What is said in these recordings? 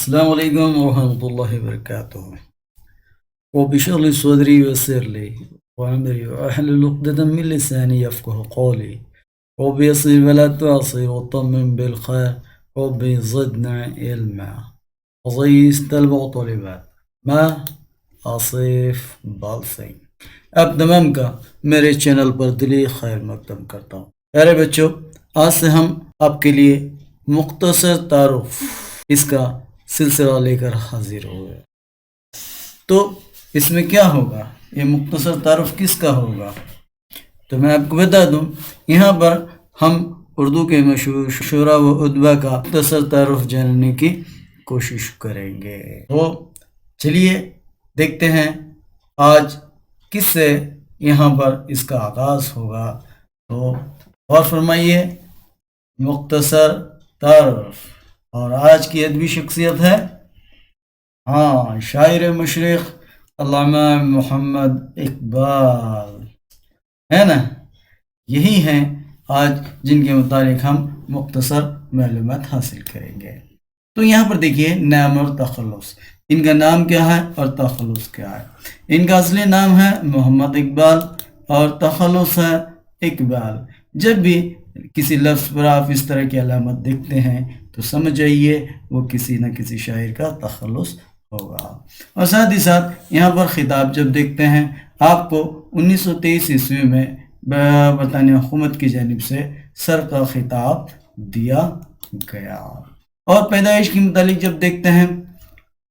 السلام عليكم ورحمة الله وبركاته. وبشر لي صدري ويسر لي وأمري وأحلل عقدة من لساني يفقه قولي. وبيصل ولا تعصي وطمن بالخير. ربي زدنا علما وزيست طالبات ما آصف بالسing. اب تمام کا میرے چینل پر دلی خیر مقدم کرتا ہوں. پیارے بچوں، آج سے ہم آپ کے لیے مختصر تعارف اس کا سلسلہ لے کر حاضر ہوئے. تو اس میں کیا ہوگا؟ یہ مختصر تعارف کس کا ہوگا؟ تو میں آپ کو بتا دوں، یہاں پر ہم اردو کے مشہور شعراء و ادبا کا مختصر تعارف جاننے کی کوشش کریں گے. تو چلیے دیکھتے ہیں آج کس سے یہاں پر اس کا آغاز ہوگا. تو غور فرمائیے، مختصر تعارف. اور آج کی ادبی شخصیت ہے شاعر مشرق علامہ محمد اقبال، ہے نا؟ یہی ہیں آج جن کے متعلق ہم مختصر معلومات حاصل کریں گے. تو یہاں پر دیکھیے نام اور تخلص، ان کا نام کیا ہے اور تخلص کیا ہے. ان کا اصلی نام ہے محمد اقبال اور تخلص ہے اقبال. جب بھی کسی لفظ پر آپ اس طرح کی علامت دیکھتے ہیں تو سمجھ جائیے وہ کسی نہ کسی شاعر کا تخلص ہوگا. اور ساتھ ہی ساتھ یہاں پر خطاب جب دیکھتے ہیں، آپ کو 1923 عیسوی میں برطانیہ حکومت کی جانب سے سر کا خطاب دیا گیا. اور پیدائش کے متعلق جب دیکھتے ہیں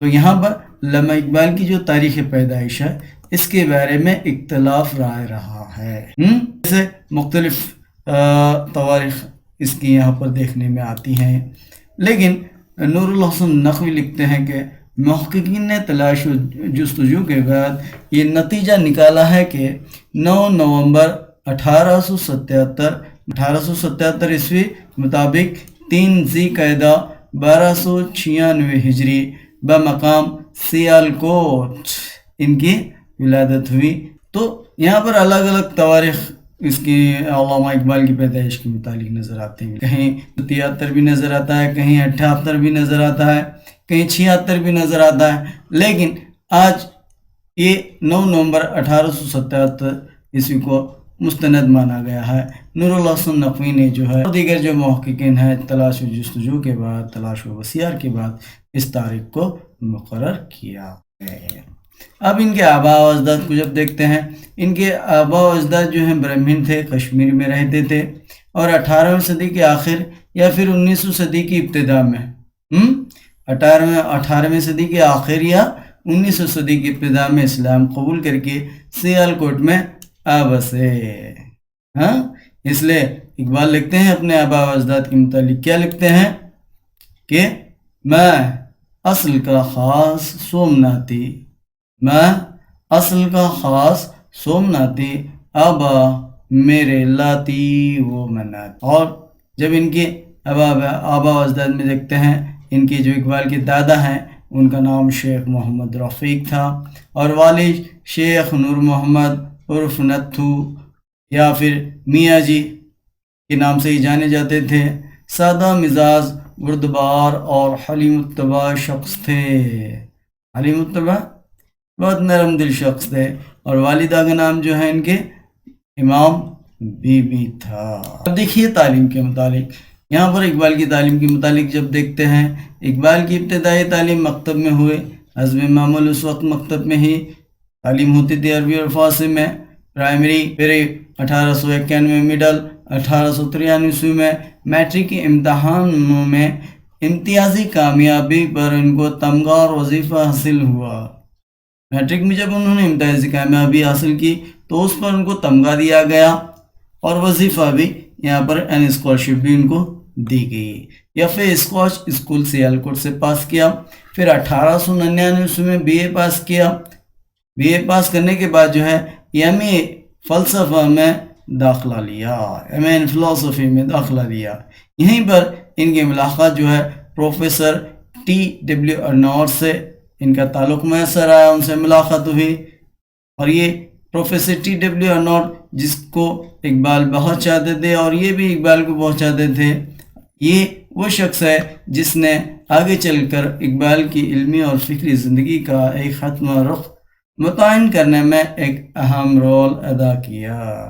تو یہاں پر علامہ اقبال کی جو تاریخ پیدائش ہے اس کے بارے میں اختلاف رائے رہا ہے. جیسے مختلف تواریخ اس کی یہاں پر دیکھنے میں آتی ہیں، لیکن نور الحسن نقوی لکھتے ہیں کہ محققین نے تلاش و جستجو کے بعد یہ نتیجہ نکالا ہے کہ 9 نومبر 1877 عیسوی مطابق 3 ذی قعدہ 1296 ہجری بمقام سیالکوٹ ان کی ولادت ہوئی. تو یہاں پر الگ الگ تواریخ اس کی علامہ اقبال کی پیدائش کے متعلق نظر آتے ہیں. کہیں 73 بھی نظر آتا ہے، کہیں 78 بھی نظر آتا ہے، کہیں 76 بھی نظر آتا ہے. لیکن آج یہ 9 نومبر 1877 عیسوی کو مستند مانا گیا ہے. نور الحسن نقوی نے جو ہے دیگر جو محققین ہیں تلاش و جستجو کے بعد، تلاش و بسیار کے بعد اس تاریخ کو مقرر کیا ہے. اب ان کے آباء و اجداد کو جب دیکھتے ہیں، ان کے آباء و اجداد جو ہیں برہمن تھے، کشمیر میں رہتے تھے، اور 18ویں صدی کے آخر یا پھر 19ویں صدی کی ابتدا میں 18ویں صدی کے آخر یا 19ویں صدی کی ابتدا میں اسلام قبول کر کے سیالکوٹ میں بسے. اس لیے اقبال لکھتے ہیں اپنے آباء و اجداد کے متعلق، کیا لکھتے ہیں کہ میں اصل کا خاص سومناتی، میں اصل کا خاص سومناتی، آبا میرے لاتی وہ مناتی. اور جب ان کے آبا و اجداد میں دیکھتے ہیں، ان کے جو اقبال کے دادا ہیں ان کا نام شیخ محمد رفیق تھا، اور والد شیخ نور محمد عرف نتھو یا پھر میاں جی کے نام سے ہی جانے جاتے تھے. سادہ مزاج، بردبار اور حلیم الطبع شخص تھے. حلیم الطبع بہت نرم دل شخص تھے. اور والدہ کا نام جو ہے ان کے امام بی بی تھا. اب دیکھیے تعلیم کے متعلق، یہاں پر اقبال کی تعلیم کے متعلق جب دیکھتے ہیں، اقبال کی ابتدائی تعلیم مکتب میں ہوئے. حسب معمول اس وقت مکتب میں ہی تعلیم ہوتی تھی عربی اور فارسی میں. پرائمری پھر 1891 میں مڈل، 1893 میں میٹرک کے امتحانوں میں امتیازی کامیابی پر ان کو تمغہ اور وظیفہ حاصل ہوا. میٹرک میں جب انہوں نے امتیازی کامیابی حاصل کی تو اس پر ان کو تمغہ دیا گیا اور وظیفہ بھی یہاں پر اسکالرشپ بھی ان کو دی گئی. یا پھر اسکاچ اسکول سیالکوٹ سے پاس کیا. پھر 1899 میں بی اے پاس کیا. بی اے پاس کرنے کے بعد جو ہے ایم اے فلسفہ میں داخلہ لیا، ایم اے ان فلسفی میں داخلہ لیا. یہیں پر ان کی ملاقات جو ہے پروفیسر ٹی ڈبلیو ارناٹ سے ان کا تعلق میسر آیا، ان سے ملاقات ہوئی. اور یہ پروفیسر ٹی ڈبلیو ارناٹ جس کو اقبال بہت چاہتے تھے اور یہ بھی اقبال کو بہت چاہتے تھے، یہ وہ شخص ہے جس نے آگے چل کر اقبال کی علمی اور فکری زندگی کا ایک ختمہ رخ متعین کرنے میں ایک اہم رول ادا کیا۔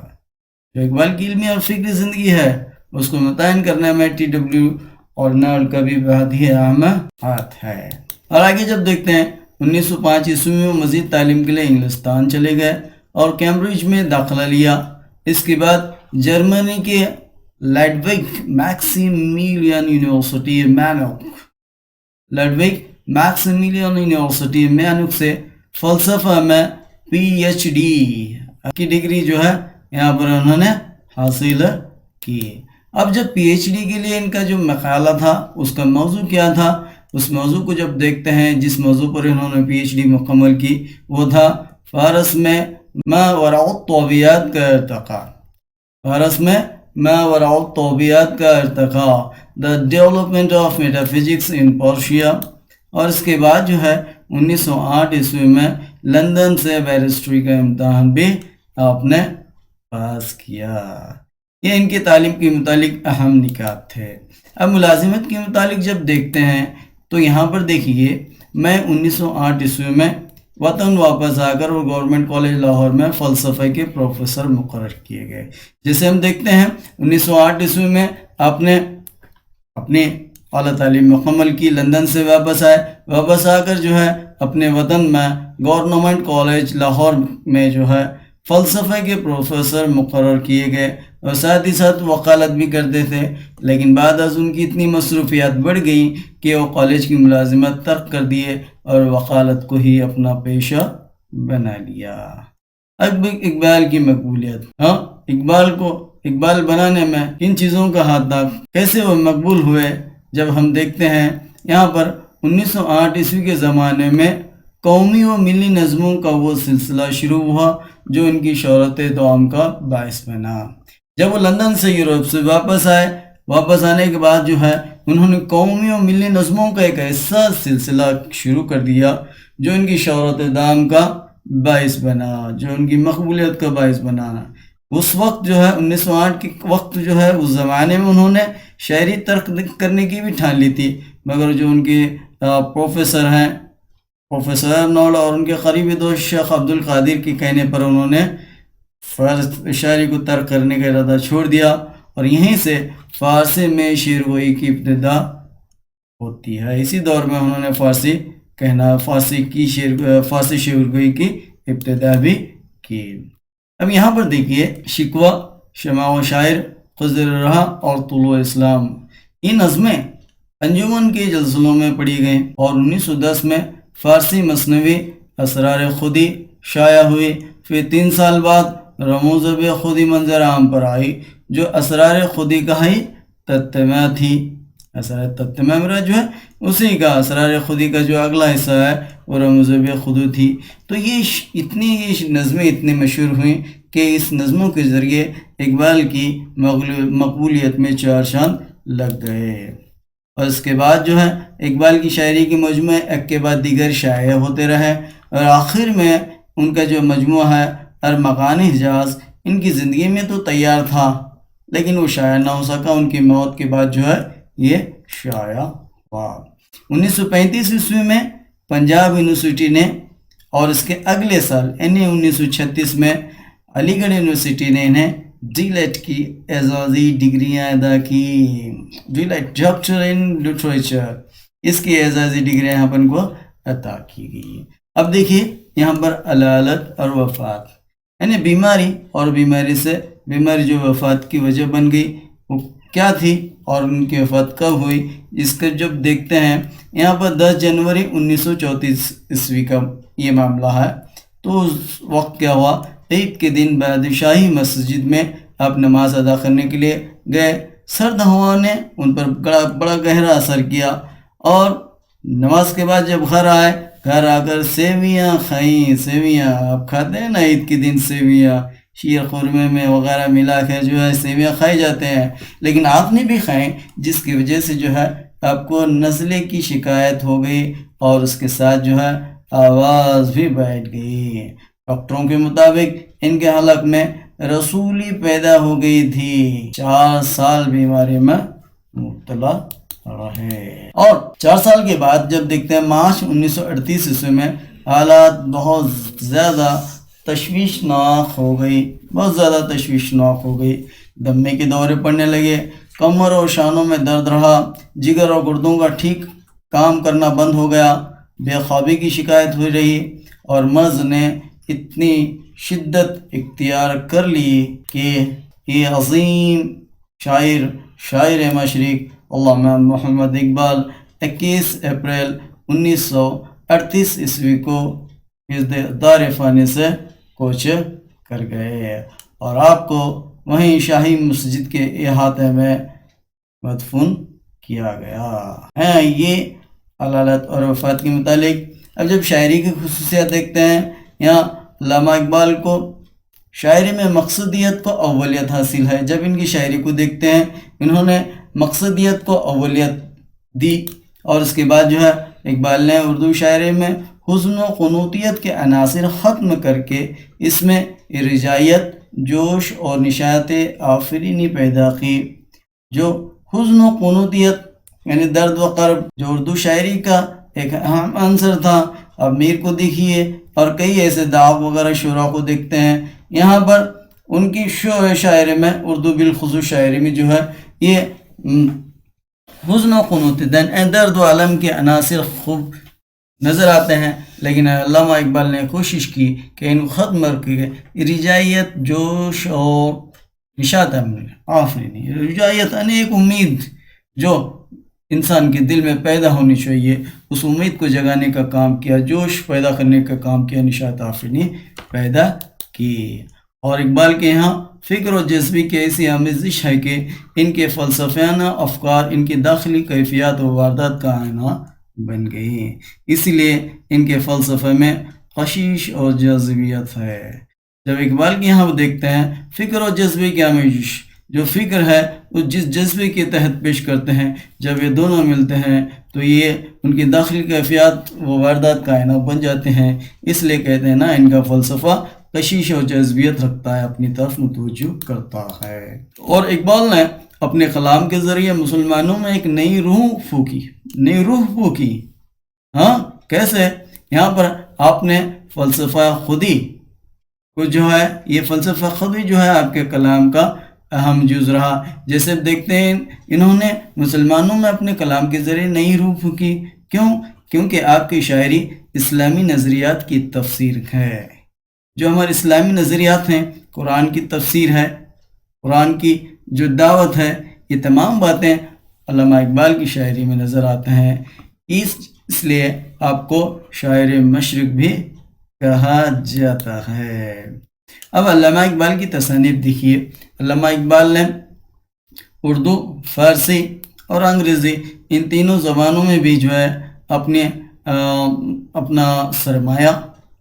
جو اقبال کی علمی اور فکری زندگی ہے اس کو متعین کرنے میں ٹی ڈبلیو اورنال کا بھی بہت ہی اہم ہاتھ ہے۔ اور آگے جب دیکھتے ہیں 1905 عیسوی میں مزید تعلیم کے لیے انگلستان چلے گئے اور کیمبرج میں داخلہ لیا۔ اس کے بعد جرمنی کے لیڈوگ میکسیمیلین یونیورسٹی مینوک سے فلسفہ میں پی ایچ ڈی کی ڈگری جو ہے یہاں پر انہوں نے حاصل کی۔ اب جب پی ایچ ڈی کے لیے ان کا جو مقالہ تھا اس کا موضوع کیا تھا، اس موضوع کو جب دیکھتے ہیں جس موضوع پر انہوں نے پی ایچ ڈی مکمل کی وہ تھا فارس میں ما وراء الطوبیات کا ارتقاء۔ فارس میں ما وراء الطوبیات کا ارتقاء، دا development of metaphysics in Persia. اور اس کے بعد جو ہے 1908 عیسوی میں لندن سے بیرسٹری کا امتحان بھی آپ نے پاس کیا۔ یہ ان کی تعلیم کے متعلق اہم نکات تھے۔ اب ملازمت کے متعلق جب دیکھتے ہیں تو یہاں پر دیکھیے میں 1908 عیسوی میں وطن واپس آ کر اور گورنمنٹ کالج لاہور میں فلسفہ کے پروفیسر مقرر کیے گئے۔ جیسے ہم دیکھتے ہیں 1908 عیسوی میں آپ نے اپنی اعلیٰ تعلیم مکمل کی، لندن سے واپس آئے، واپس آ کر جو ہے اپنے وطن میں گورنمنٹ کالج لاہور میں جو ہے فلسفہ کے پروفیسر مقرر کیے گئے اور ساتھ ہی ساتھ وکالت بھی کرتے تھے، لیکن بعد از ان کی اتنی مصروفیات بڑھ گئیں کہ وہ کالج کی ملازمت ترک کر دیے اور وکالت کو ہی اپنا پیشہ بنا لیا۔ اب اقبال کی مقبولیت، اقبال بنانے میں کن چیزوں کا ہاتھ تھا، کیسے وہ مقبول ہوئے؟ جب ہم دیکھتے ہیں یہاں پر 1908 عیسوی کے زمانے میں قومی و ملی نظموں کا وہ سلسلہ شروع ہوا جو ان کی شہرت دوام کا باعث بنا۔ جب وہ لندن سے یورپ سے واپس آئے، واپس آنے کے بعد جو ہے انہوں نے قومی و ملی نظموں کا ایک ایسا سلسلہ شروع کر دیا جو ان کی شہرت دوام کا باعث بنا، جو ان کی مقبولیت کا باعث بنا۔ اس وقت جو ہے 1908 کے وقت جو ہے اس زمانے میں انہوں نے شاعری ترک کرنے کی بھی ٹھان لی تھی، مگر جو ان کے پروفیسر ہیں پروفیسر ارنولڈ اور ان کے قریبی دوست شیخ عبد القادر کے کہنے پر انہوں نے شاعری کو ترک کرنے کا ارادہ چھوڑ دیا اور یہیں سے فارسی میں شعر گوئی کی ابتدا ہوتی ہے۔ اسی دور میں انہوں نے فارسی شعر گوئی کی ابتدا بھی کی۔ اب یہاں پر دیکھیے شکوہ، شمع و شاعر، خضر رہا اور طلوع اسلام، یہ نظمیں انجمن کے جلسوں میں پڑھی گئیں اور 1910 میں فارسی مثنوی اسرار خودی شائع ہوئی۔ پھر 3 سال بعد رموز بے خودی منظر عام پر آئی جو اسرار خودی کا ہی تتمہ تھی۔ اسرار تتمہ میرا جو ہے اسی کا اسرار خودی کا جو اگلا حصہ ہے وہ رموز بے خودی تھی۔ تو یہ نظمیں اتنی مشہور ہوئیں کہ اس نظموں کے ذریعے اقبال کی مقبولیت میں 4 چاند لگ گئے۔ اور اس کے بعد جو ہے اقبال کی شاعری کے مجموعے ایک کے بعد دیگر شائع ہوتے رہے اور آخر میں ان کا جو مجموعہ ہے ارمغان حجاز ان کی زندگی میں تو تیار تھا لیکن وہ شائع نہ ہو سکا، ان کی موت کے بعد جو ہے یہ شائع ہوا۔ 1935 عیسوی میں پنجاب یونیورسٹی نے اور اس کے اگلے سال یعنی 1936 میں علی گڑھ یونیورسٹی نے انہیں ڈی لیٹ کی اعزازی ڈگریاں ادا کی۔ D lit doctor in literature, اس کی اعزازی ڈگریاں یہاں پر ان کو عطا کی گئی۔ اب دیکھیے یہاں پر علالت اور وفات یعنی بیماری اور بیماری جو وفات کی وجہ بن گئی وہ کیا تھی اور ان کی وفات کب ہوئی، اس کا جب دیکھتے ہیں یہاں پر 10 جنوری 1934 عیسوی کا یہ معاملہ ہے۔ تو اس وقت کیا ہوا، عید کے دن بادشاہی مسجد میں آپ نماز ادا کرنے کے لیے گئے، سرد ہوا نے ان پر بڑا گہرا اثر کیا اور نماز کے بعد جب گھر آئے، گھر آ کر سیویاں کھائیں۔ سیویاں آپ کھاتے ہیں نا عید کے دن، سیویاں شیر خورمے میں وغیرہ ملا کے جو ہے سیویاں کھائی جاتے ہیں، لیکن آپ نے بھی کھائیں جس کی وجہ سے جو ہے آپ کو نزلے کی شکایت ہو گئی اور اس کے ساتھ جو ہے آواز بھی بیٹھ گئی۔ ڈاکٹروں کے مطابق ان کے حلق میں رسولی پیدا ہو گئی تھی، 4 سال بیماری میں مبتلا رہے۔ اور 4 سال کے بعد جب دیکھتے ہیں مارچ 1938 عیسوی میں حالات بہت زیادہ تشویشناک ہو گئی، بہت زیادہ تشویشناک ہو گئی۔ دمے کے دورے پڑنے لگے، کمر اور شانوں میں درد رہا، جگر اور گردوں کا ٹھیک کام کرنا بند ہو گیا، بے خوابی کی شکایت ہوئی رہی، اور مرض نے اتنی شدت اختیار کر لی کہ یہ عظیم شاعر مشرق علامہ محمد اقبال 21 اپریل 1938 عیسوی کو اس دار فانی سے کوچ کر گئے، اور آپ کو وہیں شاہی مسجد کے احاطے میں مدفون کیا گیا ہے۔ یہ حلالت اور وفات کے متعلق۔ اب جب شاعری کی خصوصیات دیکھتے ہیں، یہاں علامہ اقبال کو شاعری میں مقصدیت کو اولیت حاصل ہے۔ جب ان کی شاعری کو دیکھتے ہیں، انہوں نے مقصدیت کو اولیت دی، اور اس کے بعد جو ہے اقبال نے اردو شاعری میں حزن و قنوطیت کے عناصر ختم کر کے اس میں ارجائیت، جوش اور نشاط آفرینی پیدا کی۔ جو حزن و قنوطیت یعنی درد و کرب، جو اردو شاعری کا ایک اہم عنصر تھا، اب میر کو دیکھیے اور کئی ایسے داغ وغیرہ شعراء کو دیکھتے ہیں، یہاں پر ان کی شاعری میں، اردو بالخصوص شاعری میں جو ہے یہ حزن و قنوطیت درد و علم کے عناصر خوب نظر آتے ہیں، لیکن علامہ اقبال نے کوشش کی کہ ان کو ختم کر کے رجائیت، جوش اور نشاط آفرینی، رجائیت یعنی ایک امید جو انسان کے دل میں پیدا ہونی چاہیے، اس امید کو جگانے کا کام کیا، جوش پیدا کرنے کا کام کیا، نشاط آفرینی پیدا کی۔ اور اقبال کے یہاں فکر و جذبے کی ایسی آمیزش ہے کہ ان کے فلسفیانہ افکار ان کی داخلی کیفیات و واردات کا آئینہ بن گئی، اسی لیے ان کے فلسفے میں کشش اور جذبیت ہے۔ جب اقبال کے یہاں دیکھتے ہیں فکر و جذبے کی آمیزش، جو فکر ہے وہ جس جذبے کے تحت پیش کرتے ہیں، جب یہ دونوں ملتے ہیں تو یہ ان کی داخلی کیفیات و واردات کا آئینہ بن جاتے ہیں، اس لیے کہتے ہیں نا ان کا فلسفہ کشش اور جذبیت رکھتا ہے، اپنی طرف متوجہ کرتا ہے۔ اور اقبال نے اپنے کلام کے ذریعے مسلمانوں میں ایک نئی روح پھونکی۔ ہاں کیسے؟ یہاں پر آپ نے فلسفہ خودی کو جو ہے، یہ فلسفہ خودی جو ہے آپ کے کلام کا اہم جز رہا۔ جیسے دیکھتے ہیں انہوں نے مسلمانوں میں اپنے کلام کے ذریعے نئی روح پھونکی، کیونکہ آپ کی شاعری اسلامی نظریات کی تفسیر ہے۔ جو ہمارے اسلامی نظریات ہیں، قرآن کی تفسیر ہے، قرآن کی جو دعوت ہے، یہ تمام باتیں علامہ اقبال کی شاعری میں نظر آتے ہیں، اس لیے آپ کو شاعر مشرق بھی کہا جاتا ہے۔ اب علامہ اقبال کی تصانیف دیکھیے۔ علامہ اقبال نے اردو، فارسی اور انگریزی ان تینوں زبانوں میں بھی جو ہے اپنا سرمایہ،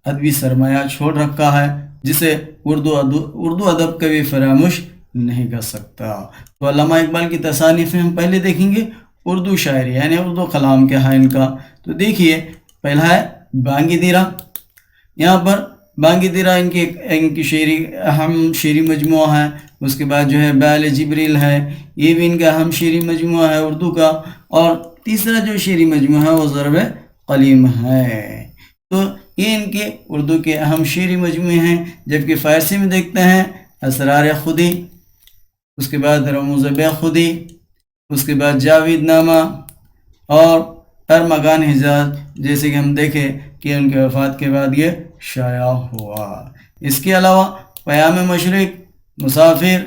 ادبی سرمایہ چھوڑ رکھا ہے، جسے اردو ادب کبھی فراموش نہیں کر سکتا۔ تو علامہ اقبال کی تصانیف میں ہم پہلے دیکھیں گے اردو شاعری، یعنی اردو کلام کیا ہے ان کا۔ تو دیکھیے پہلا ہے بانگی دیرہ۔ یہاں پر بانگی دیرہ ان کی شعری اہم شعری مجموعہ ہے۔ اس کے بعد جو ہے بیال جبریل ہے، یہ بھی ان کا اہم شعری مجموعہ ہے اردو کا۔ اور تیسرا جو شعری مجموعہ ہے وہ ضرب قلیم ہے۔ تو یہ ان کے اردو کے اہم شعری مجموعے ہیں۔ جبکہ فارسی میں دیکھتے ہیں اسرار خودی، اس کے بعد رموز بے خودی، اس کے بعد جاوید نامہ اور ارمغان حجاز، جیسے کہ ہم دیکھیں کہ ان کے وفات کے بعد یہ شائع ہوا۔ اس کے علاوہ پیام مشرق، مسافر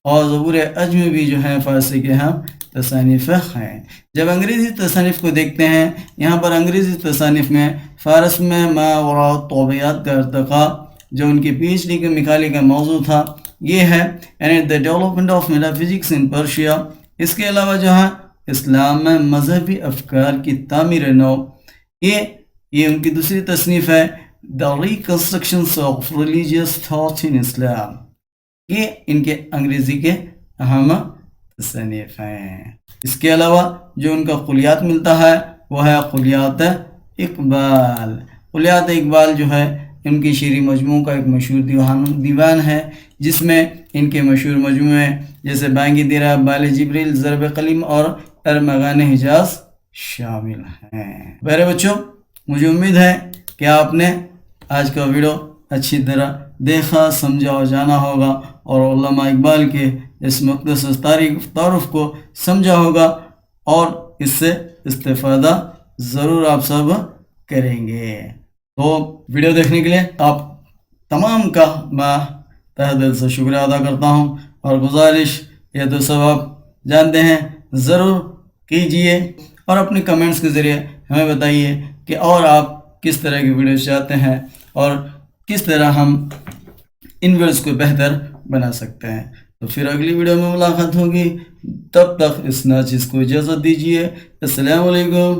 اور زبور عجم بھی جو ہیں فارسی کے ہم تصانیف ہیں۔ جب انگریزی تصانیف کو دیکھتے ہیں، یہاں پر انگریزی تصانیف میں فارس میں ما وراء الطبیعت کا ارتقاء، جو ان کی پی ایچ ڈی کے مقالے کا موضوع تھا، یہ ہے، یعنی the development of metaphysics in Persia. اس کے علاوہ جو ہے اسلام میں مذہبی افکار کی تعمیر نو، یہ ان کی دوسری تصنیف ہے، دا ریکنسٹرکشنز آف ریلیجیس تھاٹ ان اسلام۔ یہ ان کے انگریزی کے اہم تصنیف ہیں۔ اس کے علاوہ جو ان کا کلیات ملتا ہے وہ ہے کلیات اقبال۔ کلیات اقبال جو ہے ان کی شعری مجموعوں کا ایک مشہور دیوان ہے، جس میں ان کے مشہور مجموعے جیسے بانگی درا، بال جبریل، ضرب قلم اور ارمغان حجاز شامل ہیں۔ پیارے بچوں، مجھے امید ہے کہ آپ نے آج کا ویڈیو اچھی طرح دیکھا، سمجھا اور جانا ہوگا، اور علامہ اقبال کے اس مقدس تعارف کو سمجھا ہوگا، اور اس سے استفادہ ضرور آپ سب کریں گے۔ تو ویڈیو دیکھنے کے لیے آپ تمام کا میں تہ دل سے شکریہ ادا کرتا ہوں، اور گزارش یہ تو سب آپ جانتے ہیں، ضرور کیجئے اور اپنے کمنٹس کے ذریعے ہمیں بتائیے کہ اور آپ کس طرح کی ویڈیوز چاہتے ہیں اور کس طرح ہم ان ویڈیوز کو بہتر بنا سکتے ہیں۔ تو پھر اگلی ویڈیو میں ملاقات ہوگی، تب تک اس ناچیز کو اجازت دیجیے۔ السلام علیکم۔